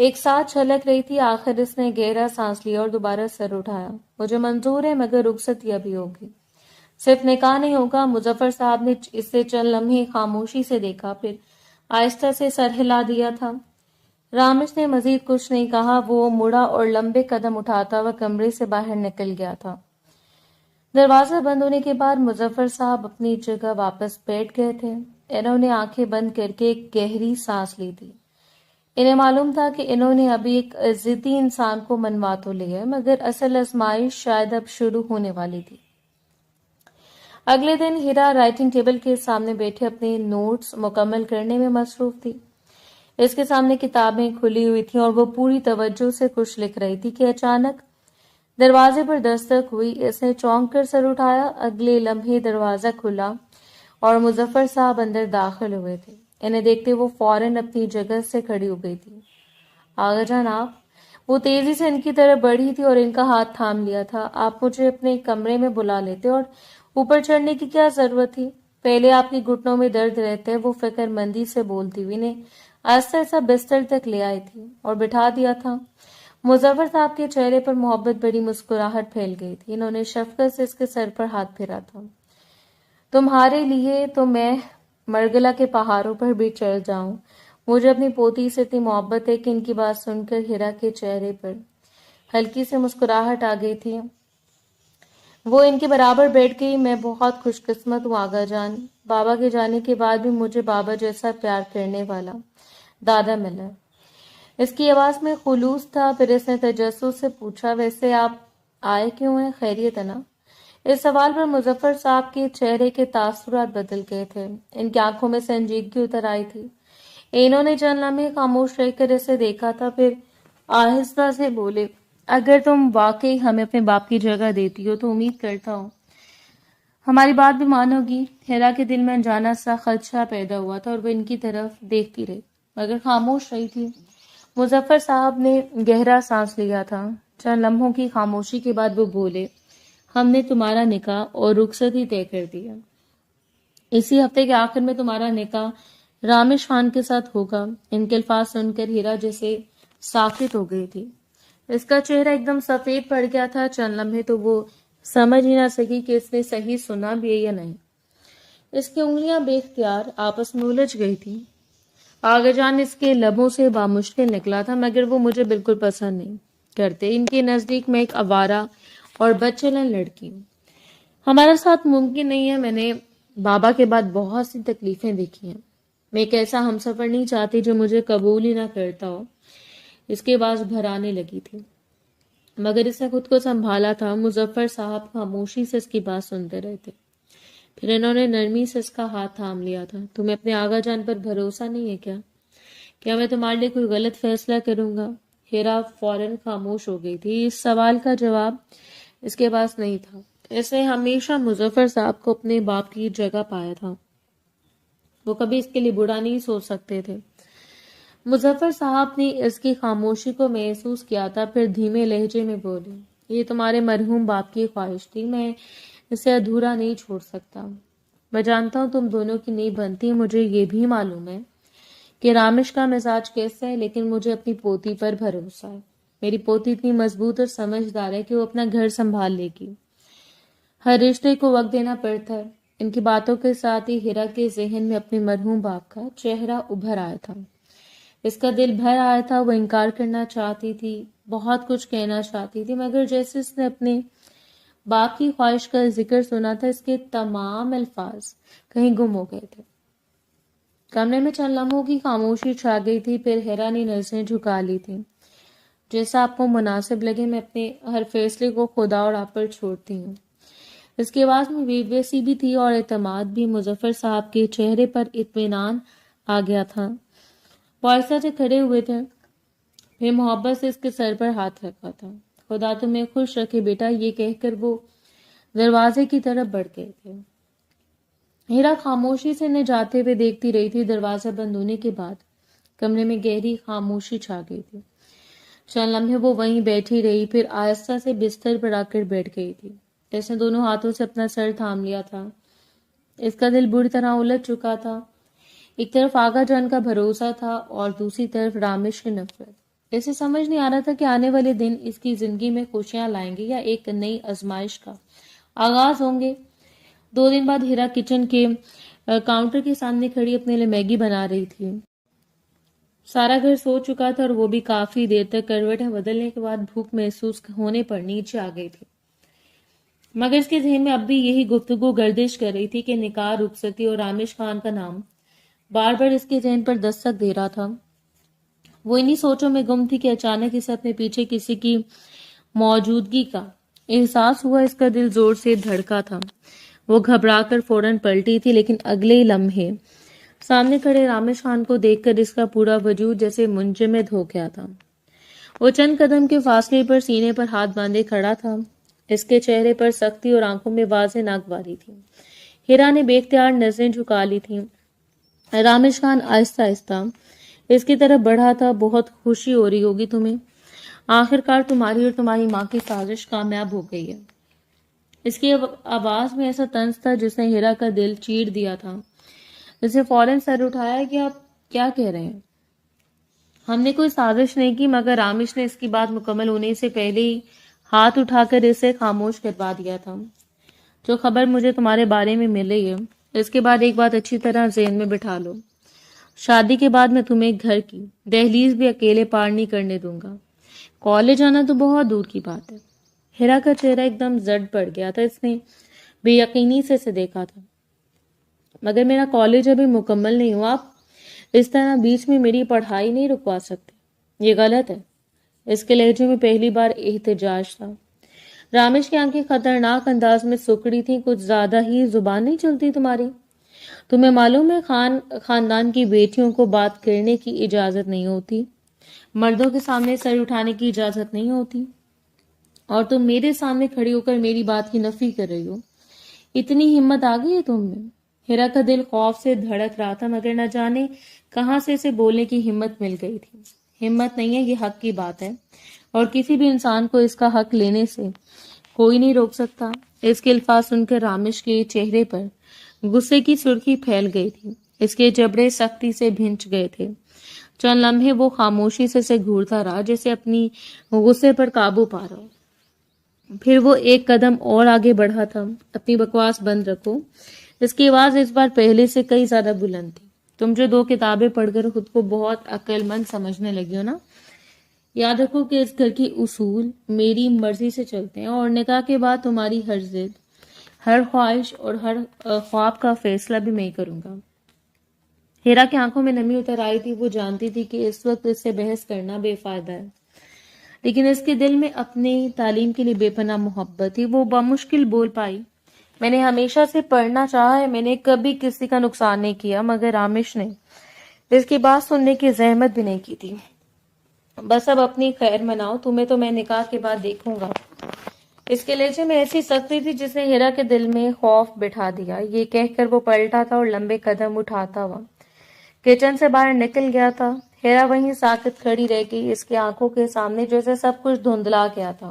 ایک ساتھ چھلک رہی تھی. آخر اس نے گہرا سانس لیا اور دوبارہ سر اٹھایا. مجھے منظور ہے مگر رخصتی ابھی ہوگی. صرف نکاح نہیں ہوگا. مظفر صاحب نے اسے چند لمحے خاموشی سے دیکھا، پھر آہستہ سے سر ہلا دیا تھا. رامش نے مزید کچھ نہیں کہا. وہ مڑا اور لمبے قدم اٹھاتا ہوا کمرے سے باہر نکل گیا تھا. دروازہ بند ہونے کے بعد مظفر صاحب اپنی جگہ واپس بیٹھ گئے تھے. انہوں نے آنکھیں بند کر کے ایک گہری سانس لی تھی. انہیں معلوم تھا کہ انہوں نے ابھی ایک ضدی انسان کو منوا تو لیا مگر اصل آزمائش شاید اب شروع ہونے والی تھی. اگلے دن ہیرا رائٹنگ ٹیبل کے سامنے بیٹھے اپنے نوٹس مکمل کرنے میں مصروف تھی. اس کے سامنے کتابیں کھلی ہوئی تھیں اور وہ پوری توجہ سے کچھ لکھ رہی تھی کہ اچانک دروازے پر دستک ہوئی. اس نے چونک کر سر اٹھایا. اگلے لمحے دروازہ کھلا اور مظفر صاحب اندر داخل ہوئے تھے. انہیں دیکھتے وہ فوراً اپنی جگہ سے کھڑی ہو گئی تھی. آغا جان آپ. وہ تیزی سے ان کی طرف بڑھی تھی اور ان کا ہاتھ تھام لیا تھا. آپ مجھے اپنے کمرے میں بلا لیتے اور اوپر چڑھنے کی کیا ضرورت تھی؟ پہلے آپ کی گھٹنوں میں درد رہتا ہے. وہ فکر مندی سے بولتی ہوئی نے آہستہ آہستہ بستر تک لے آئی تھی اور بٹھا دیا تھا. مظفر صاحب کے چہرے پر محبت بڑی مسکراہٹ پھیل گئی تھی. انہوں نے شفقت سے اس کے سر پر ہاتھ پھیرا تھا. تمہارے لیے تو میں مرگلا کے پہاڑوں پر بھی چڑھ جاؤں. مجھے اپنی پوتی سے اتنی محبت ہے کہ ان کی بات سن کر ہیرا کے چہرے پر ہلکی سے مسکراہٹ آ گئی تھی. وہ ان کے برابر بیٹھ گئی. میں بہت خوش قسمت ہوں آغا جان. بابا کے جانے کے بعد بھی مجھے بابا جیسا پیار کرنے والا دادا ملا. اس کی آواز میں خلوص تھا. پھر اس نے تجسس سے پوچھا ویسے آپ آئے کیوں ہیں؟ خیریت ہے نا؟ اس سوال پر مظفر صاحب کے چہرے کے تاثرات بدل گئے تھے. ان کی آنکھوں میں سنجیدگی اتر آئی تھی. انہوں نے چند لمحے خاموش رہ کر اسے دیکھا تھا، پھر آہستہ سے بولے اگر تم واقعی ہمیں اپنے باپ کی جگہ دیتی ہو تو امید کرتا ہوں ہماری بات بھی مانو گی. ہیرا کے دل میں انجانا سا خدشہ پیدا ہوا تھا اور وہ ان کی طرف دیکھتی رہی مگر خاموش رہی تھی. مظفر صاحب نے گہرا سانس لیا تھا. چند لمحوں کی خاموشی کے بعد وہ بولے ہم نے تمہارا نکاح اور رخصتی طے کر دیا. اسی ہفتے کے آخر میں تمہارا نکاح رامش خان کے ساتھ ہوگا. ان کے الفاظ سن کر ہیرا جیسے ساکت ہو گئی تھی. اس کا چہرہ ایک دم سفید پڑ گیا تھا. چند لمحے تو وہ سمجھ ہی نہ سکی کہ اس نے صحیح سنا بھی ہے یا نہیں. اس کی انگلیاں بے اختیار آپس میں الجھ گئی تھی. آغا جان اس کے لبوں سے بامشکل نکلا تھا مگر وہ مجھے بالکل پسند نہیں کرتے. ان کے نزدیک میں ایک آوارہ اور بدچلن لڑکی ہوں. ہمارا ساتھ ممکن نہیں ہے. میں نے بابا کے بعد بہت سی تکلیفیں دیکھی ہیں. میں ایک ایسا ہمسفر نہیں چاہتی جو مجھے قبول ہی نہ کرتا ہو. اس کے بعد بھرانے لگی تھی مگر اس نے خود کو سنبھالا تھا. مظفر صاحب خاموشی سے اس کی بات سنتے رہے تھے. پھر انہوں نے نرمی سے اس کا ہاتھ تھام لیا تھا. تمہیں اپنے آغا جان پر بھروسہ نہیں ہے کیا؟ کیا میں تمہارے لیے کوئی غلط فیصلہ کروں گا؟ ہیرا فوراً خاموش ہو گئی تھی. اس سوال کا جواب اس کے پاس نہیں تھا. اس نے ہمیشہ مظفر صاحب کو اپنے باپ کی جگہ پایا تھا. وہ کبھی اس کے لیے برا نہیں سوچ سکتے تھے. مظفر صاحب نے اس کی خاموشی کو محسوس کیا تھا. پھر دھیمے لہجے میں بولے یہ تمہارے مرحوم باپ کی خواہش تھی. میں اسے ادھورا نہیں چھوڑ سکتا. میں جانتا ہوں تم دونوں کی نہیں بنتی. مجھے یہ بھی معلوم ہے کہ رامش کا مزاج کیسا ہے لیکن مجھے اپنی پوتی پر بھروسہ ہے. میری پوتی اتنی مضبوط اور سمجھدار ہے کہ وہ اپنا گھر سنبھال لے گی. ہر رشتے کو وقت دینا پڑتا ہے. ان کی باتوں کے ساتھ ہی ہیرا کے ذہن میں اپنے مرحوم باپ کا چہرہ ابھر آیا تھا. اس کا دل بھر آیا تھا. وہ انکار کرنا چاہتی تھی، بہت کچھ کہنا چاہتی تھی مگر جیسے اس نے اپنے باپ کی خواہش کا ذکر سنا تھا اس کے تمام الفاظ کہیں گم ہو گئے تھے. کمرے میں چند لمحوں کی خاموشی چھا گئی تھی. پھر ہیرا نے نظریں جھکا لی تھی. جیسا آپ کو مناسب لگے. میں اپنے ہر فیصلے کو خدا اور آپ پر چھوڑتی ہوں. اس کی آواز میں بے بسی بھی تھی اور اعتماد بھی. مظفر صاحب کے چہرے پر اطمینان آ گیا تھا. وہ آہستہ سے کھڑے ہوئے تھے. پھر محبت سے اس کے سر پر ہاتھ رکھا تھا. خدا تمہیں خوش رکھے بیٹا. یہ کہہ کر وہ دروازے کی طرف بڑھ گئے تھے. ہیرا خاموشی سے انہیں جاتے ہوئے دیکھتی رہی تھی. دروازہ بند ہونے کے بعد کمرے میں گہری خاموشی چھا گئی تھی. چند لمحے وہ وہیں بیٹھی رہی. پھر آہستہ سے بستر پر آ کر بیٹھ گئی تھی. اس نے دونوں ہاتھوں سے اپنا سر تھام لیا تھا. اس کا دل بری طرح الجھ چکا تھا. ایک طرف آغا جان کا بھروسہ تھا اور دوسری طرف رامش کی نفرت. اسے سمجھ نہیں آ رہا تھا کہ آنے والے دن اس کی زندگی میں خوشیاں لائیں گے یا ایک نئی آزمائش کا آغاز ہوں گے۔ 2 دن بعد ہیرا کچن کے کاؤنٹر کے سامنے کھڑی اپنے لیے میگی بنا رہی تھی۔ سارا گھر سو چکا تھا اور وہ بھی کافی دیر تک کروٹیں بدلنے کے بعد بھوک محسوس ہونے پر نیچے آ گئی تھی، مگر اس کے ذہن میں اب بھی یہی گفتگو گردش کر رہی تھی کہ نکاح، رخصتی اور رامش خان کا نام بار بار اس کے ذہن پر دستک دے رہا تھا۔ وہ انہی سوچوں میں گم تھی کہ اچانک اسے اپنے پیچھے کسی کی موجودگی کا احساس ہوا۔ اس کا دل زور سے دھڑکا تھا، وہ گھبرا کر فوراً پلٹی تھی، لیکن اگلے ہی لمحے سامنے کھڑے رامش خان کو دیکھ کر اس کا پورا وجود جیسے منجمد ہو گیا تھا۔ وہ چند قدم کے فاصلے پر سینے پر ہاتھ باندھے کھڑا تھا، اس کے چہرے پر سختی اور آنکھوں میں واضح ناگواری تھی۔ ہیرا نے بے اختیار نظریں جھکا لی تھیں۔ رامش خان آہستہ آہستہ اس کی طرف بڑھا تھا۔ بہت خوشی ہو رہی ہوگی تمہیں، آخر کار تمہاری اور تمہاری ماں کی سازش کامیاب ہو گئی ہے۔ اس کی آواز میں ایسا طنز تھا جس نے ہیرا کا دل چیر دیا تھا۔ اس نے فوراً سر اٹھایا کہ آپ کیا کہہ رہے ہیں؟ ہم نے کوئی سازش نہیں کی، مگر رامش نے اس کی بات مکمل ہونے سے پہلے ہی ہاتھ اٹھا کر اسے خاموش کروا دیا تھا۔ جو خبر مجھے تمہارے بارے میں ملی ہے، اس کے بعد ایک بات اچھی طرح ذہن میں بٹھا لو، شادی کے بعد میں تمہیں گھر کی دہلیز بھی اکیلے پار نہیں کرنے دوں گا۔ کالج آنا تو بہت دور کی بات ہے۔ ہیرا کا چہرہ ایک دم زرد پڑ گیا تھا، اس نے بے یقینی سے اسے دیکھا تھا۔ مگر میرا کالج ابھی مکمل نہیں ہوا، آپ اس طرح بیچ میں میری پڑھائی نہیں رکوا سکتے، یہ غلط ہے۔ اس کے لہجے میں پہلی بار احتجاج تھا۔ رامش کی آنکھیں خطرناک انداز میں سکڑی تھیں۔ کچھ زیادہ ہی زبان نہیں چلتی تمہاری؟ تمہیں معلوم ہے خاندان کی بیٹیوں کو بات کرنے کی اجازت نہیں ہوتی، مردوں کے سامنے سر اٹھانے کی اجازت نہیں ہوتی، اور تم میرے سامنے کھڑی ہو کر میری بات کی نفی کر رہی ہو۔ اتنی ہمت آ گئی ہے تم میں؟ ہیرا کا دل خوف سے دھڑک رہا تھا، مگر نہ جانے کہاں سے اسے بولنے کی ہمت مل گئی تھی۔ ہمت نہیں ہے، یہ حق کی بات ہے، اور کسی بھی انسان کو اس کا حق لینے سے کوئی نہیں روک سکتا۔ اس کے الفاظ سن کر رامش کے چہرے پر غصے کی سرخی پھیل گئی تھی، اس کے جبڑے سختی سے بھنچ گئے تھے۔ چند لمحے وہ خاموشی سے اسے گھورتا رہا، جیسے اپنی غصے پر قابو پا رہا ہو۔ پھر وہ ایک قدم اور آگے بڑھا تھا۔ اپنی بکواس بند رکھو۔ اس کی آواز اس بار پہلے سے کئی زیادہ بلند تھی۔ تم جو 2 کتابیں پڑھ کر خود کو بہت عقل مند سمجھنے لگی ہو نا، یاد رکھو کہ اس گھر کی اصول میری مرضی سے چلتے ہیں، اور نکاح کے بعد تمہاری ہر ضد، ہر خواہش اور ہر خواب کا فیصلہ بھی میں ہی کروں گا۔ ہیرا کی آنکھوں میں نمی اتر آئی تھی۔ وہ جانتی تھی کہ اس وقت اس سے بحث کرنا بے فائدہ ہے، لیکن اس کے دل میں اپنی تعلیم کے لیے بے پناہ محبت تھی۔ وہ بمشکل بول پائی، میں نے ہمیشہ سے پڑھنا چاہا ہے، میں نے کبھی کسی کا نقصان نہیں کیا، مگر رامش نے اس کی بات سننے کی زحمت بھی نہیں کی تھی۔ بس اب اپنی خیر مناؤ، تمہیں تو میں نکاح کے بعد دیکھوں گا۔ اس کے لہجے میں ایسی سختی تھی جس نے ہیرا کے دل میں خوف بٹھا دیا۔ یہ کہہ کر وہ پلٹا تھا اور لمبے قدم اٹھاتا ہوا کچن سے باہر نکل گیا تھا۔ ہیرا وہیں ساکت کھڑی رہ گئی، اس کے آنکھوں کے سامنے جیسے سب کچھ دھندلا گیا تھا۔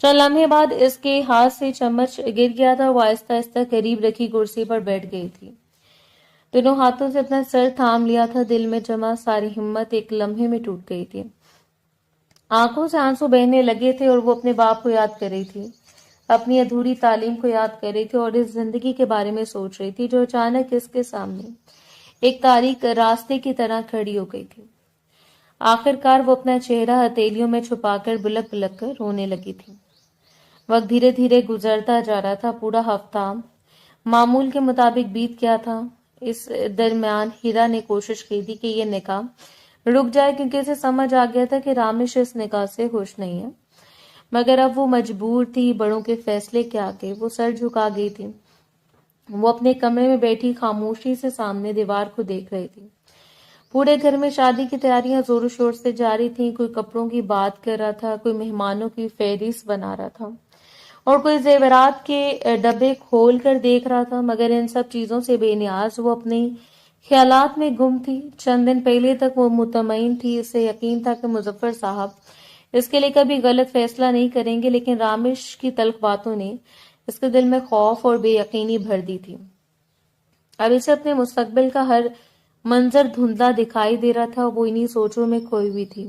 چند لمحے بعد اس کے ہاتھ سے چمچ گر گیا تھا، وہ آہستہ آہستہ قریب رکھی کرسی پر بیٹھ گئی تھی۔ دونوں ہاتھوں سے اپنا سر تھام لیا تھا، دل میں جمع ساری ہمت ایک لمحے میں ٹوٹ گئی تھی۔ آنکھوں سے آنسو بہنے لگے تھے اور وہ اپنے باپ کو یاد کر رہی تھی، اپنی ادھوری تعلیم کو یاد کر رہی تھی، اور اس زندگی کے بارے میں سوچ رہی تھی جو اچانک اس کے سامنے ایک تاریک راستے کی طرح کھڑی ہو گئی تھی۔ آخر کار وہ اپنا چہرہ ہتھیلیوں میں چھپا کر بلک بلک کر رونے لگی تھی۔ وقت دھیرے دھیرے گزرتا جا رہا تھا۔ پورا ہفتہ معمول کے مطابق بیت گیا تھا۔ اس درمیان ہیرا نے کوشش کی تھی کہ یہ نکاح رک جائے، کیونکہ اسے سمجھ آ گیا تھا کہ رامش اس نکاح سے خوش نہیں ہے، مگر اب وہ مجبور تھی۔ بڑوں کے فیصلے کے آگے وہ سر جھکا گئی تھی۔ وہ اپنے کمرے میں بیٹھی خاموشی سے سامنے دیوار کو دیکھ رہی تھی۔ پورے گھر میں شادی کی تیاریاں زور و شور سے جاری تھیں۔ کوئی کپڑوں کی بات کر رہا تھا، کوئی مہمانوں کی فہرست بنا رہا تھا، اور کوئی زیورات کے ڈبے کھول کر دیکھ رہا تھا، مگر ان سب چیزوں سے بے نیاز وہ اپنے خیالات میں گم تھی۔ چند دن پہلے تک وہ مطمئن تھی، اسے یقین تھا کہ مظفر صاحب اس کے لیے کبھی غلط فیصلہ نہیں کریں گے، لیکن رامش کی تلخ باتوں نے اس کے دل میں خوف اور بے یقینی بھر دی تھی۔ اب اسے اپنے مستقبل کا ہر منظر دھندلا دکھائی دے رہا تھا، وہ انہی سوچوں میں کھوئی ہوئی تھی۔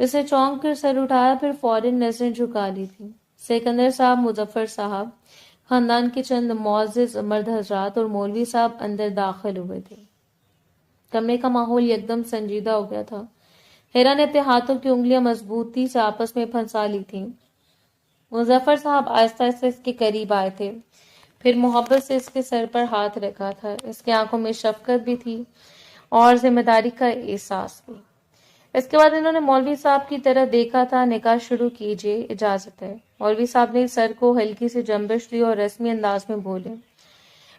اسے چونک کر سر اٹھایا، پھر فوراً نظریں جھکا لی تھی۔ سکندر صاحب، مظفر صاحب، خاندان کے چند معزز مرد حضرات اور مولوی صاحب اندر داخل ہوئے تھے۔ کمرے کا ماحول یکدم سنجیدہ ہو گیا تھا۔ ہیرا نے اپنے ہاتھوں کی انگلیاں مضبوطی سے آپس میں پھنسا لی تھیں۔ مظفر صاحب آہستہ آہستہ اس کے قریب آئے تھے، پھر محبت سے اس کے سر پر ہاتھ رکھا تھا۔ اس کی آنکھوں میں شفقت بھی تھی اور ذمہ داری کا احساس بھی۔ اس کے بعد انہوں نے مولوی صاحب کی طرف دیکھا تھا۔ نکاح شروع کیجیے، اجازت ہے۔ مولوی صاحب نے سر کو ہلکی سی جنبش دی اور رسمی انداز میں بولے،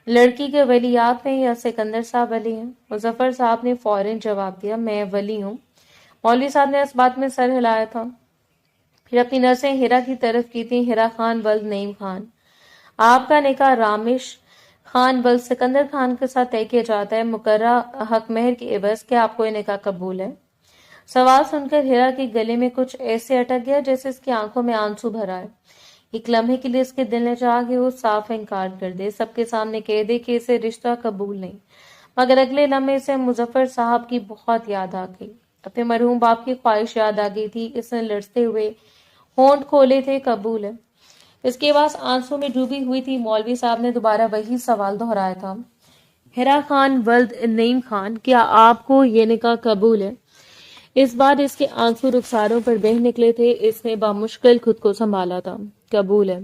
لڑکی کے ولیات میں یا سکندر صاحب ولی ہیں؟ مظفر صاحب نے فوراً جواب دیا، میں ولی ہوں۔ مولوی صاحب نے اس بات میں سر ہلایا تھا، پھر اپنی نظریں ہیرا کی طرف کی تھیں۔ ہیرا خان ولد نعیم خان، آپ کا نکاح رامش خان ولد سکندر خان کے ساتھ طے کیا جاتا ہے۔ مقررہ حق مہر کے عوض کیا آپ کو یہ نکاح قبول ہے؟ سوال سن کر ہیرا کے گلے میں کچھ ایسے اٹک گیا جیسے اس کی آنکھوں میں آنسو بھر آئے۔ ایک لمحے کے لیے اس کے دل نے چاہا کہ وہ صاف انکار کر دے، سب کے سامنے کہہ دے کہ اسے رشتہ قبول نہیں، مگر اگلے لمحے سے مظفر صاحب کی بہت یاد آ گئی۔ اپنے مرحوم باپ کی خواہش یاد آ گئی تھی۔ اس نے لرزتے ہوئے ہونٹ کھولے تھے، قبول ہے؟ اس کے بعد آنسو میں ڈوبی ہوئی تھی۔ مولوی صاحب نے دوبارہ وہی سوال دہرایا تھا، ہیرا خان ولد نعیم خان، کیا آپ کو یہ نکاح قبول ہے؟ اس بار اس کے آنسو رخساروں پر بہہ نکلے تھے۔ اس نے بامشکل خود کو سنبھالا تھا۔ قبول ہے۔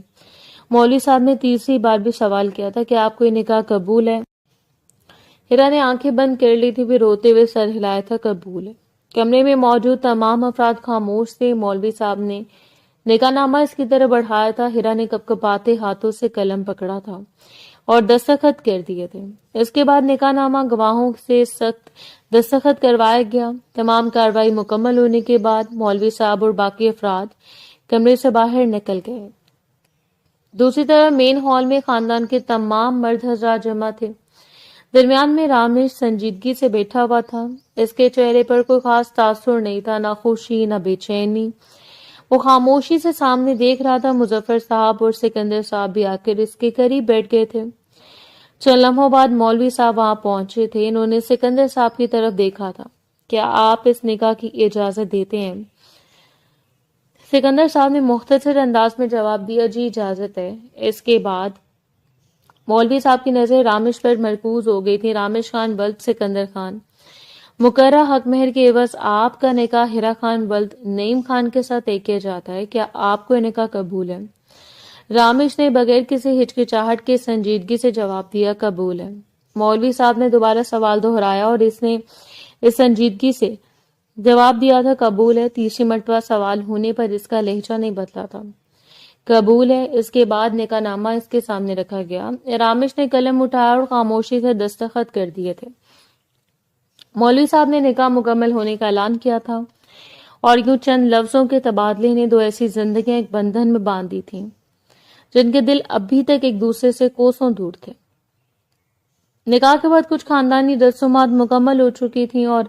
مولوی صاحب نے تیسری بار بھی سوال کیا تھا، کہ آپ کو یہ نکاح قبول ہے؟ ہیرا نے آنکھیں بند کر لی تھی، پھر روتے ہوئے سر ہلایا تھا، قبول ہے۔ کمرے میں موجود تمام افراد خاموش تھے۔ مولوی صاحب نے نکاح نامہ اس کی طرف بڑھایا تھا۔ ہیرا نے کپکپاتے ہاتھوں سے قلم پکڑا تھا اور دستخط کر دیے تھے۔ اس کے بعد نکاح نامہ گواہوں سے سخت دستخط کروایا گیا۔ تمام کارروائی مکمل ہونے کے بعد مولوی صاحب اور باقی افراد کمرے سے باہر نکل گئے۔ دوسری طرف مین ہال میں خاندان کے تمام مرد حضرات جمع تھے۔ درمیان میں رامش سنجیدگی سے بیٹھا ہوا تھا۔ اس کے چہرے پر کوئی خاص تاثر نہیں تھا، نہ خوشی نہ بے چینی۔ وہ خاموشی سے سامنے دیکھ رہا تھا۔ مظفر صاحب اور سکندر صاحب بھی آ کر اس کے قریب بیٹھ گئے تھے۔ چند لمحوں بعد مولوی صاحب وہاں پہنچے تھے۔ انہوں نے سکندر صاحب کی طرف دیکھا تھا، کیا آپ اس نکاح کی اجازت دیتے ہیں؟ سکندر صاحب نے مختصر انداز میں جواب دیا، جی اجازت ہے۔ اس کے بعد مولوی صاحب کی نظر رامش پر مرکوز ہو گئی تھی۔ رامش خان ولد سکندر خان، مقررہ حق مہر کے عوض آپ کا نکاح ہیرا خان ولد نعیم خان کے ساتھ طے کیا جاتا ہے، کیا آپ کو یہ نکاح قبول ہے؟ رامش نے بغیر کسی ہچکچاہٹ کے سنجیدگی سے جواب دیا، قبول ہے۔ مولوی صاحب نے دوبارہ سوال دہرایا اور اس نے اس سنجیدگی سے جواب دیا تھا، قبول ہے۔ تیسری مرتبہ سوال ہونے پر اس کا لہجہ نہیں بدلا تھا، قبول ہے۔ اس کے بعد نکاح نامہ اس کے سامنے رکھا گیا۔ رامش نے قلم اٹھایا اور خاموشی سے دستخط کر دیے تھے۔ مولوی صاحب نے نکاح مکمل ہونے کا اعلان کیا تھا، اور یوں چند لفظوں کے تبادلے نے دو ایسی زندگیاں ایک بندھن میں باندھ دی تھیں جن کے دل ابھی تک ایک دوسرے سے کوسوں دور تھے۔ نکاح کے بعد کچھ خاندانی رسومات مکمل ہو چکی تھیں اور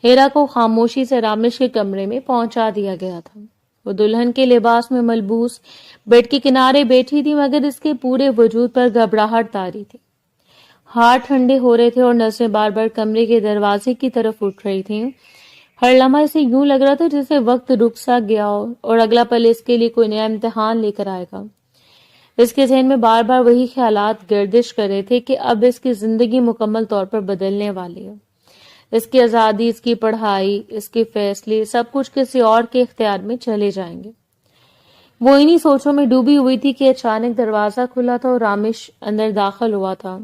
ہیرا کو خاموشی سے رامش کے کمرے میں پہنچا دیا گیا تھا۔ وہ دلہن کے لباس میں ملبوس بیڈ کے کنارے بیٹھی تھی، مگر اس کے پورے وجود پر گھبراہٹ طاری تھی۔ ہاتھ ٹھنڈے ہو رہے تھے اور نظریں بار بار کمرے کے دروازے کی طرف اٹھ رہی تھیں۔ ہر لمحہ اسے یوں لگ رہا تھا جیسے وقت رک سا گیا ہو اور اگلا پل اس کے لیے کوئی نیا امتحان لے کر آئے گا۔ اس کے ذہن میں بار بار وہی خیالات گردش کر رہے تھے کہ اب اس کی زندگی مکمل طور پر بدلنے والی ہے۔ اس کی آزادی، اس کی پڑھائی، اس کے فیصلے، سب کچھ کسی اور کے اختیار میں چلے جائیں گے۔ وہ انہی سوچوں میں ڈوبی ہوئی تھی کہ اچانک دروازہ کھلا تھا اور رامش اندر داخل ہوا تھا۔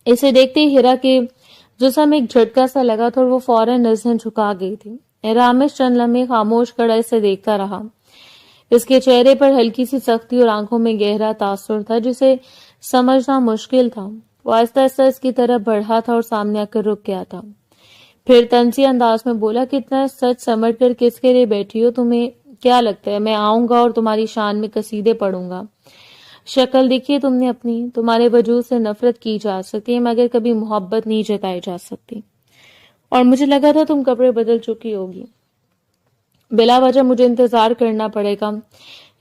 اسے دیکھتے ہی ہیرا کے جسم ایک جھٹکا سا لگا تھا اور وہ فوراً نظریں جھکا گئی تھی۔ رامش چند لمحے خاموش کھڑا اسے دیکھتا رہا۔ اس کے چہرے پر ہلکی سی سختی اور آنکھوں میں گہرا تاثر تھا جسے سمجھنا مشکل تھا۔ وہ آہستہ آہستہ اس کی طرف بڑھا تھا اور سامنے آ کر رک گیا تھا۔ پھر طنزی انداز میں بولا، کتنا سچ سمجھ کر کس کے لیے بیٹھی ہو؟ تمہیں کیا لگتا ہے میں آؤں گا اور تمہاری شان میں قصیدے پڑھوں گا؟ شکل دیکھیے تم نے اپنی، تمہارے وجود سے نفرت کی جا سکتی ہے مگر کبھی محبت نہیں جتائی جا سکتی، اور مجھے لگا تھا تم کپڑے بدل چکی ہوگی، بلا وجہ مجھے انتظار کرنا پڑے گا۔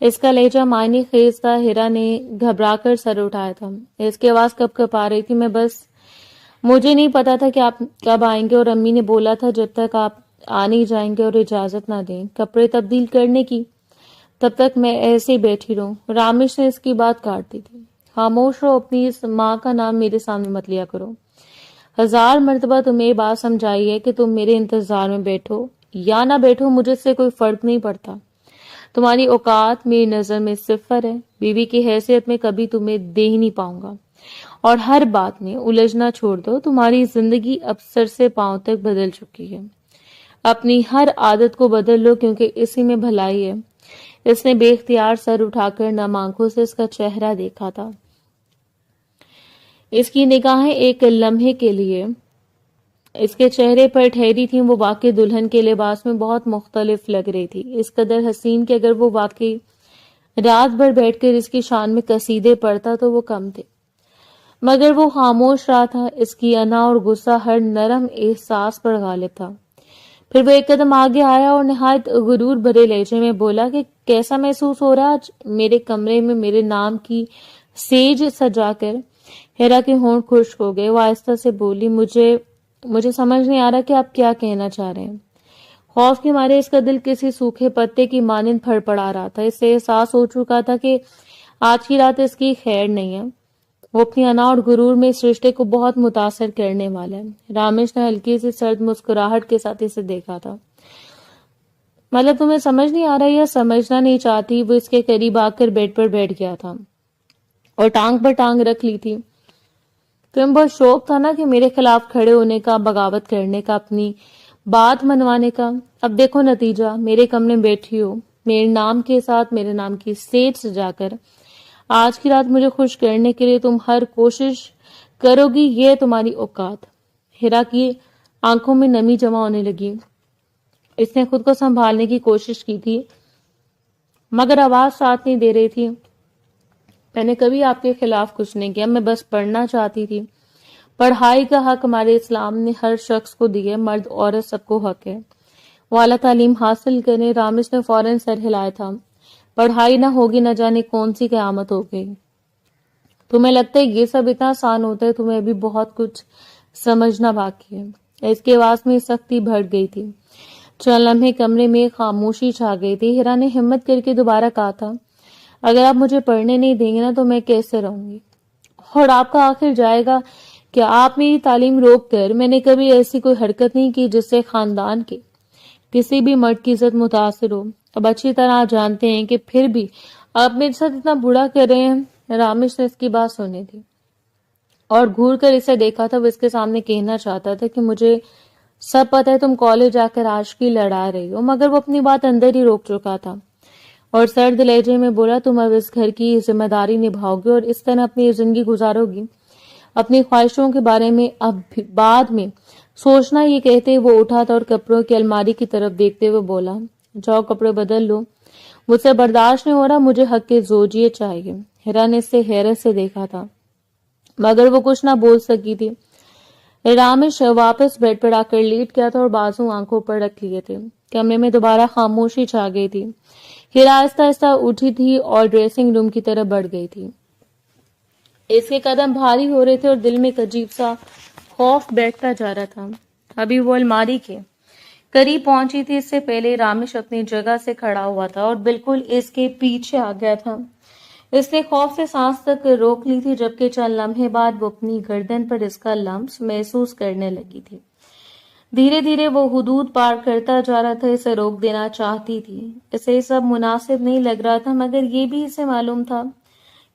اس کا لہجہ معنی خیز تھا۔ ہیرا نے گھبرا کر سر اٹھایا تھا۔ اس کی آواز کپ کپ آ رہی تھی، مجھے نہیں پتا تھا کہ آپ کب آئیں گے، اور امی نے بولا تھا جب تک آپ آنے جائیں گے اور اجازت نہ دیں کپڑے تبدیل کرنے کی، تب تک میں ایسے ہی بیٹھی رہوں۔ رامیش نے اس کی بات کاٹ دی تھی۔ خاموش رہو، اپنی اس ماں کا نام میرے سامنے مت لیا کرو۔ 1000 مرتبہ تمہیں یہ بات سمجھائی ہے کہ تم میرے انتظار میں بیٹھو یا نہ بیٹھو، مجھے اس سے کوئی فرق نہیں پڑتا۔ تمہاری اوقات میری نظر میں صفر ہے۔ بیوی کی حیثیت میں کبھی تمہیں دے ہی نہیں پاؤں گا، اور ہر بات میں الجھنا چھوڑ دو۔ تمہاری زندگی اب سر سے پاؤں تک بدل چکی ہے۔ اپنی ہر عادت کو بدل لو، کیونکہ اسی میں بھلائی ہے۔ اس نے بے اختیار سر اٹھا کر نم آنکھوں سے اس کا چہرہ دیکھا تھا۔ اس کی نگاہیں ایک لمحے کے لیے اس کے چہرے پر ٹھہری تھیں۔ وہ واقعی دلہن کے لباس میں بہت مختلف لگ رہی تھی، اس قدر حسین کہ اگر وہ واقعی رات بھر بیٹھ کر اس کی شان میں قصیدے پڑھتا تو وہ کم تھے، مگر وہ خاموش رہا تھا۔ اس کی انا اور غصہ ہر نرم احساس پر غالب تھا۔ پھر وہ ایک قدم آگے آیا اور نہایت غرور بھرے لہجے میں بولا کہ کیسا محسوس ہو رہا آج میرے کمرے میں میرے نام کی سیج سجا کر؟ ہیرا کے ہونٹ خشک ہو گئے۔ وہ آہستہ سے بولی، مجھے سمجھ نہیں آ رہا کہ آپ کیا کہنا چاہ رہے ہیں۔ خوف کے مارے اس کا دل کسی سوکھے پتے کی مانند پھڑ پڑا رہا تھا۔ اس سے احساس ہو چکا تھا کہ آج کی رات اس کی خیر نہیں ہے۔ وہ اپنی انا اور غرور میں اس رشتے کو بہت متاثر کرنے والا ہے۔ رامیش نے ہلکی سی سرد مسکراہٹ کے ساتھ اسے دیکھا تھا۔ مطلب تمہیں سمجھ نہیں آ رہا یا سمجھنا نہیں چاہتی؟ وہ اس کے قریب آ کر بیڈ پر بیٹھ گیا تھا اور ٹانگ پر ٹانگ رکھ لی تھی۔ تمہیں بہت شوق تھا نا کہ میرے خلاف کھڑے ہونے کا، بغاوت کرنے کا، اپنی بات منوانے کا۔ اب دیکھو نتیجہ، میرے کمرے میں بیٹھی ہو میرے نام کے ساتھ، میرے نام کی سیج سجا کر۔ آج کی رات مجھے خوش کرنے کے لیے تم ہر کوشش کرو گی، یہ تمہاری اوقات۔ ہیرا کی آنکھوں میں نمی جمع ہونے لگی۔ اس نے خود کو سنبھالنے کی کوشش کی تھی، مگر آواز ساتھ نہیں دے رہی تھی۔ میں نے کبھی آپ کے خلاف کچھ نہیں کیا، میں بس پڑھنا چاہتی تھی۔ پڑھائی کا حق ہمارے اسلام نے ہر شخص کو دیا ہے، مرد عورت سب کو حق ہے۔ وہ اعلیٰ تعلیم حاصل کریں۔ رامیش نے فوراً سر ہلایا تھا۔ پڑھائی نہ ہوگی نہ جانے کون سی قیامت ہو گئی۔ تمہیں لگتا ہے یہ سب اتنا آسان ہوتا ہے؟ تمہیں ابھی بہت کچھ سمجھنا باقی ہے۔ اس کے آواز میں سختی بڑھ گئی تھی۔ چند لمحے کمرے میں خاموشی چھا گئی تھی۔ ہیرا نے ہمت کر کے دوبارہ کہا تھا، اگر آپ مجھے پڑھنے نہیں دیں گے نا تو میں کیسے رہوں گی؟ اور آپ کا آخر جائے گا کہ آپ میری تعلیم روک کر، میں نے کبھی ایسی کوئی حرکت نہیں کی جس سے خاندان کے کسی بھی مرد کی عزت متاثر ہو۔ اب اچھی طرح جانتے ہیں کہ پھر بھی آپ میرے ساتھ اتنا برا کر رہے ہیں۔ رامیش نے اس کی بات سنی تھی اور گھور کر اسے دیکھا تھا۔ وہ اس کے سامنے کہنا چاہتا تھا کہ مجھے سب پتہ ہے تم کالج جا کر عاشقی لڑا رہی ہو، مگر وہ اپنی بات اندر ہی روک چکا تھا اور سرد لہجے میں بولا، تم اب اس گھر کی ذمہ داری نبھاؤ گی اور اس طرح اپنی زندگی گزارو گی؟ اپنی خواہشوں کے بارے میں اب بعد میں سوچنا۔ یہ کہتے وہ اٹھا تھا اور کپڑوں کی الماری کی طرف دیکھتے ہوئے بولا، جاؤ کپڑے بدل لو، مجھ سے برداشت نہیں ہو رہا، مجھے حق زوجیت چاہیے۔ ہیرا نے اسے حیرت سے دیکھا تھا، مگر وہ کچھ نہ بول سکی تھی۔ رامیش واپس بیڈ پر آ کر لیٹ گیا تھا اور بازو آنکھوں پر رکھ لیے تھے۔ کمرے میں دوبارہ خاموشی چھا گئی تھی۔ ہیرا آہستہ آہستہ اٹھی تھی اور ڈریسنگ روم کی طرف بڑھ گئی تھی۔ اس کے قدم بھاری ہو رہے تھے اور دل میں ایک عجیب سا خوف بیٹھتا جا رہا تھا۔ ابھی وہ الماری کے قریب پہنچی تھی، اس سے پہلے رامیش اپنی جگہ سے کھڑا ہوا تھا اور بالکل اس کے پیچھے آ گیا تھا۔ اس نے خوف سے سانس تک روک لی تھی، جبکہ چند لمحے بعد وہ اپنی گردن پر اس کا لمس محسوس کرنے لگی تھی۔ دھیرے دھیرے وہ حدود پار کرتا جا رہا تھا۔ اسے روک دینا چاہتی تھی، اسے سب مناسب نہیں لگ رہا تھا، مگر یہ بھی اسے معلوم تھا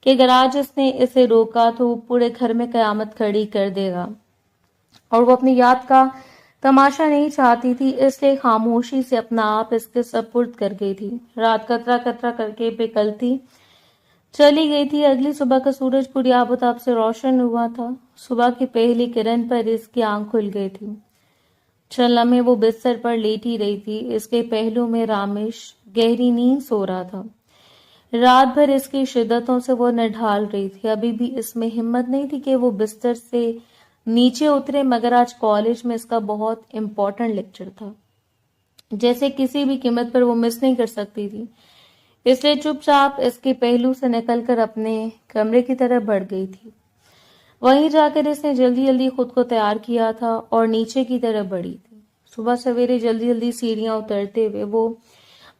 کہ اگر آج اس نے اسے روکا تو وہ پورے گھر میں قیامت کھڑی کر دے گا، اور وہ اپنی یاد کا تماشا نہیں چاہتی تھی، اس لیے خاموشی سے اپنا آپ اس کے سپرد کر گئی تھی۔ رات قطرہ قطرہ کر کے نکلتی چلی گئی تھی۔ اگلی صبح کا سورج پوری آب و تاب سے روشن ہوا تھا۔ صبح کی پہلی کرن پر اس کی آنکھ کھل گئی تھی۔ چند لمحے وہ بستر پر لیٹی رہی تھی۔ اس کے پہلو میں رامیش گہری نیند سو رہا تھا۔ رات بھر اس کی شدتوں سے وہ نہ ڈھال رہی تھی۔ ابھی بھی اس میں ہمت نہیں تھی کہ وہ بستر سے نیچے اترے، مگر آج کالج میں اس کا بہت امپورٹنٹ لیکچر تھا، جیسے کسی بھی قیمت پر وہ مس نہیں کر سکتی تھی۔ اس لیے چپ چاپ اس کے پہلو سے نکل کر اپنے کمرے کی طرف بڑھ گئی تھی۔ وہیں جا کر اس نے جلدی جلدی خود کو تیار کیا تھا اور نیچے کی طرف بڑھی تھی۔ صبح سویرے جلدی جلدی سیڑھیاں اترتے ہوئے وہ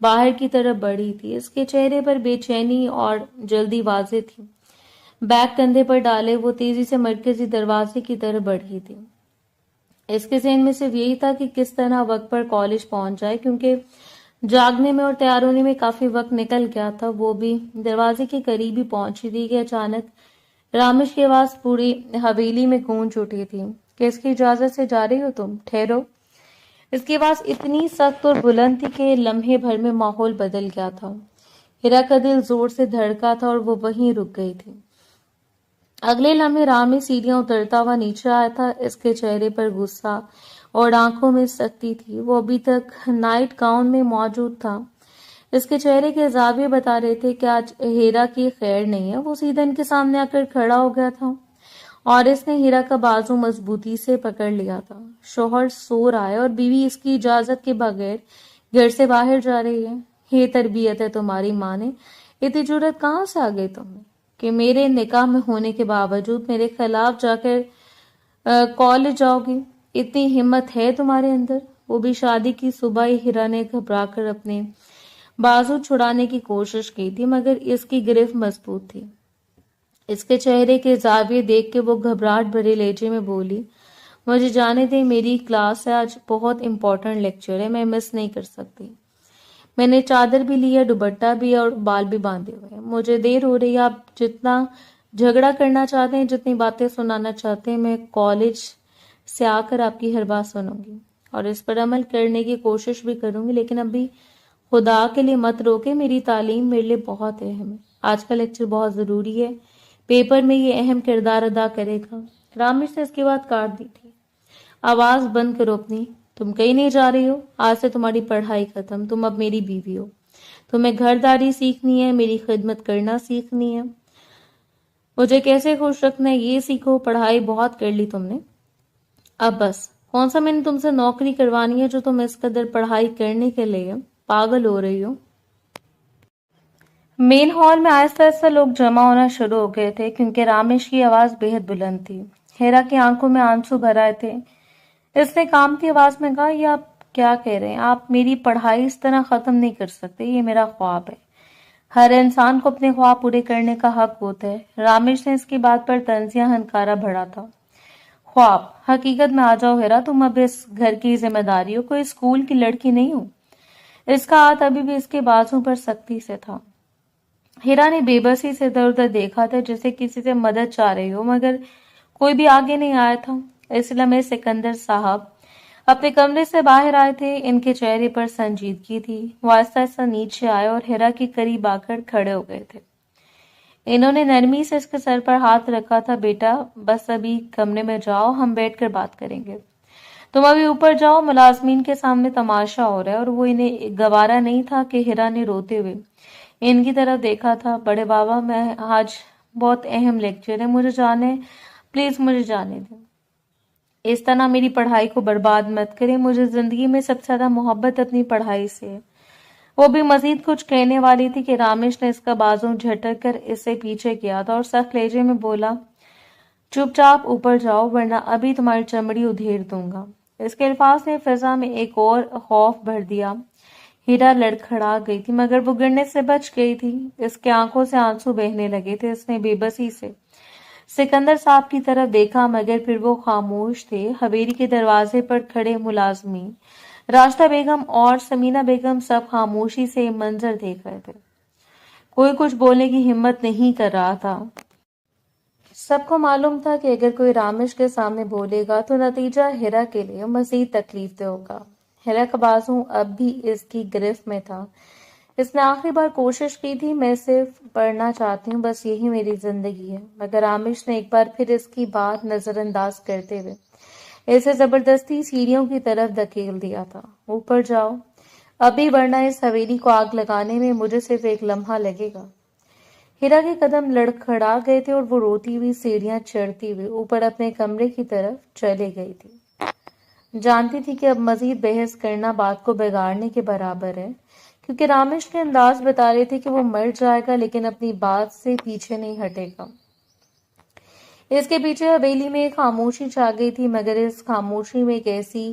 باہر کی طرف بڑھی تھی. اس کے چہرے پر بے چینی اور جلدی واضح تھی. بیگ کندھے پر ڈالے وہ تیزی سے مرکزی دروازے کی طرف بڑھی تھی. اس کے ذہن میں صرف یہی تھا کہ کس طرح وقت پر کالج پہنچ جائے، کیونکہ جاگنے میں اور تیار ہونے میں کافی وقت نکل گیا تھا. وہ بھی دروازے کے قریب ہی پہنچی تھی کہ اچانک رامش کی آواز پوری حویلی میں گونج اٹھی تھی کہ اس کی اجازت سے جا رہی ہو تم؟ ٹھہرو. اس کی آواز اتنی سخت اور بلند تھی کہ لمحے بھر میں ماحول بدل گیا تھا. ہیرا کا دل زور سے دھڑکا تھا اور وہ وہیں رک گئی تھی. اگلے لمحے رامش سیڑھیاں اترتا ہوا نیچے آیا تھا. اس کے چہرے پر غصہ اور آنکھوں میں سختی تھی. وہ ابھی تک نائٹ گاؤن میں موجود تھا. اس کے چہرے کے زاویے بتا رہے تھے کہ آج ہیرا کی خیر نہیں ہے. وہ سیدھا ان کے سامنے آ کر کھڑا ہو گیا تھا اور اس نے ہیرا کا بازو مضبوطی سے پکڑ لیا تھا. شوہر سو رہا ہے اور بیوی اس کی اجازت کے بغیر گھر سے باہر جا رہی ہے. یہ تربیت ہے تمہاری ماں نے. اتنی جرأت کہاں سے آ گئی تمہیں کہ میرے نکاح میں ہونے کے باوجود میرے خلاف جا کر کالج جاؤ گی؟ اتنی ہمت ہے تمہارے اندر؟ وہ بھی شادی کی صبح ہی ہیرا نے گھبرا کر اپنے بازو چھڑانے کی کوشش کی تھی، مگر اس کی گرفت مضبوط تھی. اس کے چہرے کے زاویے دیکھ کے وہ گھبراہٹ بھرے لہجے میں بولی، مجھے جانے دیں، میری کلاس ہے آج، بہت امپورٹنٹ لیکچر ہے، میں مس نہیں کر سکتی. میں نے چادر بھی لی ہے، دوپٹہ بھی اور بال بھی باندھے ہوئے ہیں. مجھے دیر ہو رہی ہے. آپ جتنا جھگڑا کرنا چاہتے ہیں، جتنی باتیں سنانا چاہتے ہیں، میں کالج سے آ کر آپ کی ہر بات سنوں گی اور اس پر عمل کرنے کی کوشش بھی کروں گی. لیکن ابھی خدا کے لیے مت روکے، میری تعلیم میرے لیے بہت اہم ہے. آج کا لیکچر بہت ضروری ہے، پیپر میں یہ اہم کردار ادا کرے گا. رامش نے اس کی بات کاٹ دی تھی. آواز بند کرو اپنی. تم کہیں نہیں جا رہی ہو. آج سے تمہاری پڑھائی ختم. تم اب میری بیوی ہو. تمہیں گھرداری سیکھنی ہے، میری خدمت کرنا سیکھنی ہے، مجھے کیسے خوش رکھنا ہے یہ سیکھو. پڑھائی بہت کر لی تم نے، اب بس. کون سا میں نے تم سے نوکری کروانی ہے جو تم اس قدر پڑھائی کرنے کے لیے پاگل ہو رہی ہو؟ مین ہال میں آہستہ آہستہ لوگ جمع ہونا شروع ہو گئے تھے کیونکہ رامش کی آواز بے حد بلند تھی. ہیرا کی آنکھوں میں آنسو بھر آئے تھے. اس نے کامتی آواز میں کہا، یہ آپ کیا کہہ رہے ہیں؟ آپ میری پڑھائی اس طرح ختم نہیں کر سکتے. یہ میرا خواب ہے. ہر انسان کو اپنے خواب پورے کرنے کا حق ہوتا ہے. رامش نے اس کی بات پر طنزیہ ہنکارا بھرا تھا. خواب؟ حقیقت میں آ جاؤ ہیرا، تم اب اس گھر کی ذمہ داری ہو، کوئی اسکول کی لڑکی نہیں ہو. اس کا ہاتھ ابھی بھی اس کے بازو پر سختی سے تھا. ہیرا نے بے بسی سے ادھر ادھر دیکھا تھا جیسے کسی سے مدد چاہ رہی ہو، مگر کوئی بھی آگے نہیں آیا تھا. اس لمحے سکندر صاحب اپنے کمرے سے باہر آئے تھے. ان کے چہرے پر سنجیدگی تھی. وہ آہستہ آہستہ نیچے آئے اور ہیرا کے قریب آ کر کھڑے ہو گئے تھے. انہوں نے نرمی سے اس کے سر پر ہاتھ رکھا تھا. بیٹا بس ابھی کمرے میں جاؤ، ہم بیٹھ کر بات کریں گے. تم ابھی اوپر جاؤ، ملازمین کے سامنے تماشا ہو رہا ہے. اور وہ انہیں گوارا نہیں تھا کہ ہیرا نے روتے ہوئے ان کی طرف دیکھا تھا. بڑے بابا، میں آج بہت اہم لیکچر ہے، مجھے جانے، پلیز مجھے جانے دیں. اس طرح میری پڑھائی کو برباد مت کریں. مجھے زندگی میں سب سے زیادہ محبت اپنی پڑھائی سے ہے. وہ بھی مزید کچھ کہنے والی تھی کہ رامش نے اس کا بازو جھٹک کر اسے پیچھے کیا تھا اور سخت لہجے میں بولا، چپ چاپ اوپر جاؤ ورنہ ابھی تمہاری چمڑی ادھیڑ دوں گا. اس کے الفاظ نے فضا میں ایک اور خوف بھر دیا. ہیرا لڑکھڑا گئی تھی مگر وہ گرنے سے بچ گئی تھی. اس کے آنکھوں سے آنسو بہنے لگے تھے. اس نے بے بسی سے سکندر صاحب کی طرف دیکھا مگر پھر وہ خاموش تھے. حویلی کے دروازے پر کھڑے ملازمین، راشدہ بیگم اور سمینہ بیگم سب خاموشی سے یہ منظر دیکھ رہے تھے. کوئی کچھ بولنے کی ہمت نہیں کر رہا تھا. سب کو معلوم تھا کہ اگر کوئی رامش کے سامنے بولے گا تو نتیجہ ہیرا کے لیے مزید تکلیف دہ ہوگا. ہیرا کا بازو اب بھی اس کی گرفت میں تھا. اس نے آخری بار کوشش کی تھی، میں صرف پڑھنا چاہتی ہوں، بس یہی میری زندگی ہے. مگر رامش نے ایک بار پھر اس کی بات نظر انداز کرتے ہوئے اسے زبردستی سیڑھیوں کی طرف دھکیل دیا تھا. اوپر جاؤ ابھی ورنہ اس حویلی کو آگ لگانے میں مجھے صرف ایک لمحہ لگے گا. ہیرا کے قدم لڑکھڑا گئے تھے اور وہ روتی ہوئی سیڑھیاں چڑھتی ہوئی اوپر اپنے کمرے کی طرف چلے گئی تھی. جانتی تھی کہ اب مزید بحث کرنا بات کو بگاڑنے کے برابر ہے، کیونکہ رامش کے انداز بتا رہے تھے کہ وہ مر جائے گا لیکن اپنی بات سے پیچھے نہیں ہٹے گا. اس کے پیچھے حویلی میں ایک خاموشی چھا گئی تھی مگر اس خاموشی میں ایک ایسی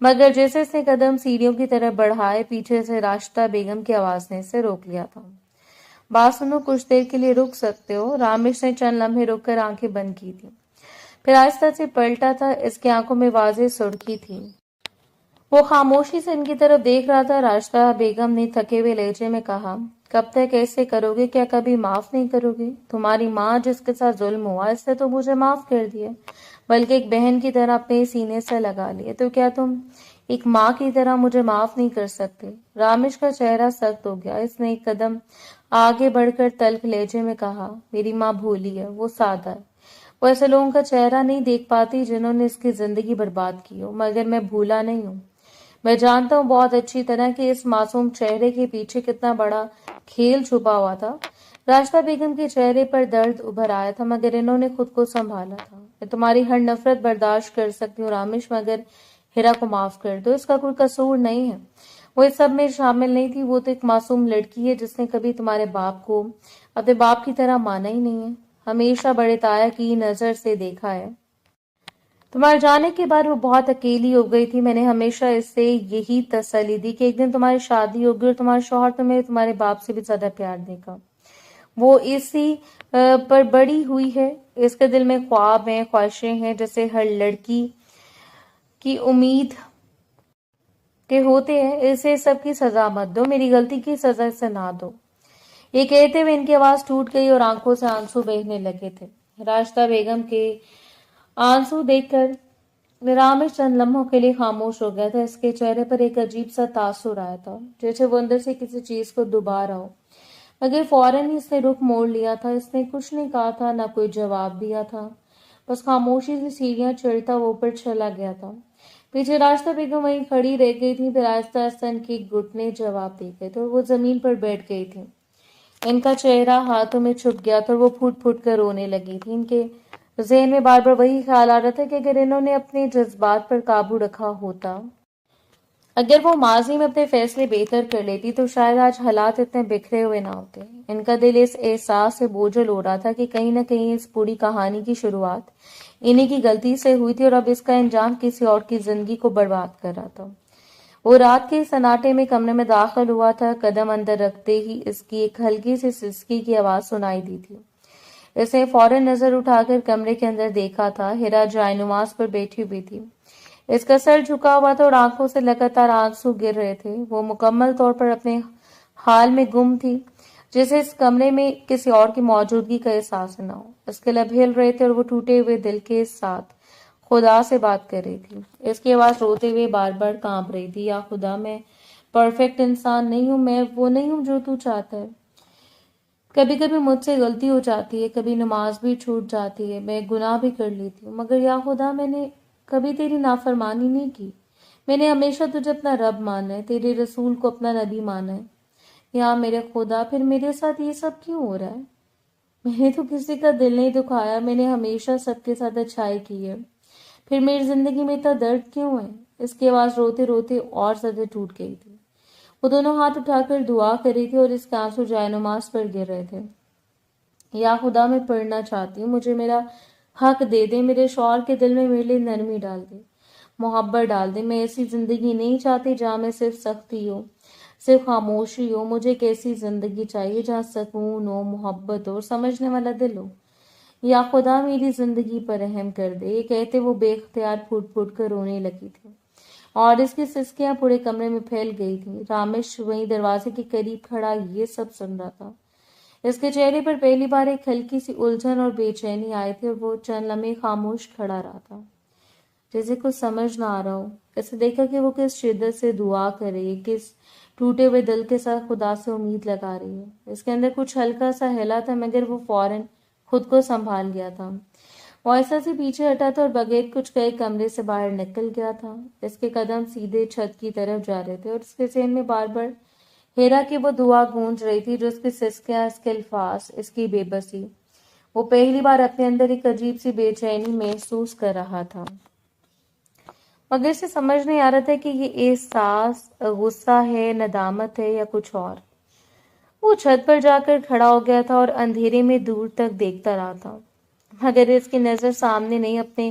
مگر جیسے اس نے قدم سیڑھیوں کی طرف بڑھائے پیچھے سے راشدہ بیگم کی آواز نے اسے روک لیا تھا۔ بات سنو، کچھ دیر کے لیے رک سکتے ہو؟ رامش نے چند لمحے رک کر آنکھیں بند کی تھی، پھر آہستہ سے پلٹا تھا۔ اس کی آنکھوں میں واضح سرخی تھی، وہ خاموشی سے ان کی طرف دیکھ رہا تھا۔ راشدہ بیگم نے تھکے ہوئے لہجے میں کہا، کب تک ایسے کرو گے؟ کیا کبھی معاف نہیں کرو گے؟ تمہاری ماں جس کے ساتھ ظلم ہوا اس نے تو مجھے معاف کر دیا، بلکہ ایک بہن کی طرح اپنے سینے سے لگا لیا، تو کیا تم ایک ماں کی طرح مجھے معاف نہیں کر سکتے؟ رامش کا چہرہ سخت ہو گیا۔ اس نے ایک قدم آگے بڑھ کر تلخ لہجے میں کہا، میری ماں بھولی ہے، وہ سادہ ہے، وہ ایسے لوگوں کا چہرہ نہیں دیکھ پاتی جنہوں نے اس کی زندگی برباد کی ہو، مگر میں بھولا نہیں ہوں۔ میں جانتا ہوں بہت اچھی طرح کہ اس معصوم چہرے کے پیچھے کتنا بڑا کھیل چھپا ہوا تھا۔ راشدہ بیگم کے چہرے پر درد ابھر آیا تھا، مگر انہوں نے خود کو سنبھالا تھا۔ میں تمہاری ہر نفرت برداشت کر سکتی ہوں رامش، مگر ہیرا کو معاف کر دو، اس کا کوئی قصور نہیں ہے، وہ اس سب میں شامل نہیں تھی، وہ تو ایک معصوم لڑکی ہے جس نے کبھی تمہارے باپ کو اپنے باپ کی طرح مانا ہی نہیں ہے، ہمیشہ بڑے تایا کی نظر سے دیکھا ہے۔ تمہارے جانے کے بعد وہ بہت اکیلی ہو گئی تھی، میں نے ہمیشہ اس سے یہی تسلی دی کہ ایک دن تمہاری شادی ہوگی اور تمہارا شوہر تمہیں تمہارے باپ سے بھی زیادہ پیار دے گا۔ وہ اسی پر بڑی ہوئی ہے، اس کے دل میں خواب ہیں، خواہشیں ہیں، جیسے ہر لڑکی کی امید کے ہوتے ہیں۔ اسے سب کی سزا مت دو، میری غلطی کی سزا اسے نہ دو۔ یہ کہتے ہوئے ان کی آواز ٹوٹ گئی اور آنکھوں سے آنسو بہنے لگے تھے۔ راشدہ بیگم کے آنسو دیکھ کر رامش چند لمحوں کے لیے خاموش ہو گیا تھا۔ اس کے چہرے پر ایک عجیب سا تاثر آیا تھا، جیسے وہ اندر سے کسی چیز کو دبا رہا ہو، مگر فوراً ہی اس نے رخ موڑ لیا تھا۔ اس نے کچھ نہیں کہا تھا، نہ کوئی جواب دیا تھا، بس خاموشی سے سیڑھیاں چڑھتا وہ اوپر چلا گیا تھا۔ پیچھے راشدہ بیگم وہیں کھڑی رہ گئی تھی، پھر آہستہ آہستہ ان کے گھٹنے جواب دے گئے تھے اور وہ زمین پر بیٹھ گئی تھی۔ ان کا چہرہ ہاتھوں میں چھپ گیا تھا اور وہ پھوٹ پھوٹ کر رونے لگی تھی۔ ان کے ذہن میں بار بار وہی خیال آ رہا تھا کہ اگر انہوں نے اپنے جذبات پر قابو رکھا ہوتا، اگر وہ ماضی میں اپنے فیصلے بہتر کر لیتی، تو شاید آج حالات اتنے بکھرے ہوئے نہ ہوتے۔ ان کا دل اس احساس سے بوجھل ہو رہا تھا کہ کہیں نہ کہیں اس پوری کہانی کی شروعات انہی کی غلطی سے ہوئی تھی اور اب اس کا انجام کسی اور کی زندگی کو برباد کر رہا تھا۔ وہ رات کے سناٹے میں کمرے میں داخل ہوا تھا، قدم اندر رکھتے ہی اس کی ایک ہلکی سی سسکی کی آواز سنائی دی تھی۔ اس نے فوراً نظر اٹھا کر کمرے کے اندر دیکھا تھا، ہیرا جائے نماز پر بیٹھی ہوئی تھی، اس کا سر جھکا ہوا تھا اور آنکھوں سے لگاتار آنسو گر رہے تھے۔ وہ مکمل طور پر اپنے حال میں گم تھی، جیسے اس کمرے میں کسی اور کی موجودگی کا احساس نہ ہو۔ اس کے لب ہل رہے تھے اور وہ ٹوٹے ہوئے دل کے ساتھ خدا سے بات کر رہی تھی۔ اس کی آواز روتے ہوئے بار بار کانپ رہی تھی، یا خدا، میں پرفیکٹ انسان نہیں ہوں، میں وہ نہیں ہوں جو تو چاہتا ہے۔ کبھی کبھی مجھ سے غلطی ہو جاتی ہے، کبھی نماز بھی چھوٹ جاتی ہے، میں گناہ بھی کر لیتی ہوں، مگر یا خدا میں نے کبھی تیری نافرمانی نہیں کی، میں نے ہمیشہ تجھے اپنا رب مانا ہے، تیرے رسول کو اپنا نبی مانا ہے۔ یا میرے خدا، پھر میرے ساتھ یہ سب کیوں ہو رہا ہے؟ میں نے تو کسی کا دل نہیں دکھایا، میں نے ہمیشہ سب کے ساتھ اچھائی کی ہے، پھر میری زندگی میں اتنا درد کیوں ہے؟ اس کی آواز روتے روتے اور زیادہ ٹوٹ گئی تھی۔ وہ دونوں ہاتھ اٹھا کر دعا کر رہی تھی اور اس کے آنسو جائے نماز پر گر رہے تھے۔ یا خدا، میں پڑھنا چاہتی ہوں، مجھے میرا حق دے دے، میرے شوہر کے دل میں میرے لیے نرمی ڈال دے، محبت ڈال دے۔ میں ایسی زندگی نہیں چاہتی جہاں میں صرف سختی ہو، صرف خاموشی ہو، مجھے ایک ایسی زندگی چاہیے جہاں سکون ہو، محبت ہو اور سمجھنے والا دل ہو۔ یا خدا، میری زندگی پر رحم کر دے۔ یہ کہتے وہ بے اختیار پھوٹ پھوٹ کر رونے لگی تھی اور اس کی سسکیاں پورے کمرے میں پھیل گئی تھیں۔ رامش وہیں دروازے کے قریب کھڑا یہ سب سن رہا تھا۔ اس کے چہرے پر پہلی بار ایک ہلکی سی الجھن اور بے چینی آئی تھی اور وہ چند لمحے خاموش کھڑا رہا تھا، جیسے کچھ سمجھ نہ آ رہا ہو۔ اسے دیکھا کہ وہ کس شدت سے دعا کر رہی ہے، کس ٹوٹے ہوئے دل کے ساتھ خدا سے امید لگا رہی ہے۔ اس کے اندر کچھ ہلکا سا ہلا تھا، مگر وہ فوراً خود کو سنبھال گیا تھا۔ وہ ایسا سے پیچھے ہٹا تھا اور بغیر کچھ کہے کمرے سے باہر نکل گیا تھا۔ اس کے قدم سیدھے چھت کی طرف جا رہے تھے اور اس کے ذہن میں بار بار ہیرا کی وہ دعا گونج رہی تھی، جو اس کی سسکیاں، اس کے الفاظ، اس کی بے بسی۔ وہ پہلی بار اپنے اندر ایک عجیب سی بے چینی محسوس کر رہا تھا، مگر اسے سمجھ نہیں آ رہا تھا کہ یہ احساس غصہ ہے، ندامت ہے یا کچھ اور۔ وہ چھت پر جا کر کھڑا ہو گیا تھا اور اندھیرے میں دور تک دیکھتا رہا تھا، مگر اس کی نظر سامنے نہیں، اپنے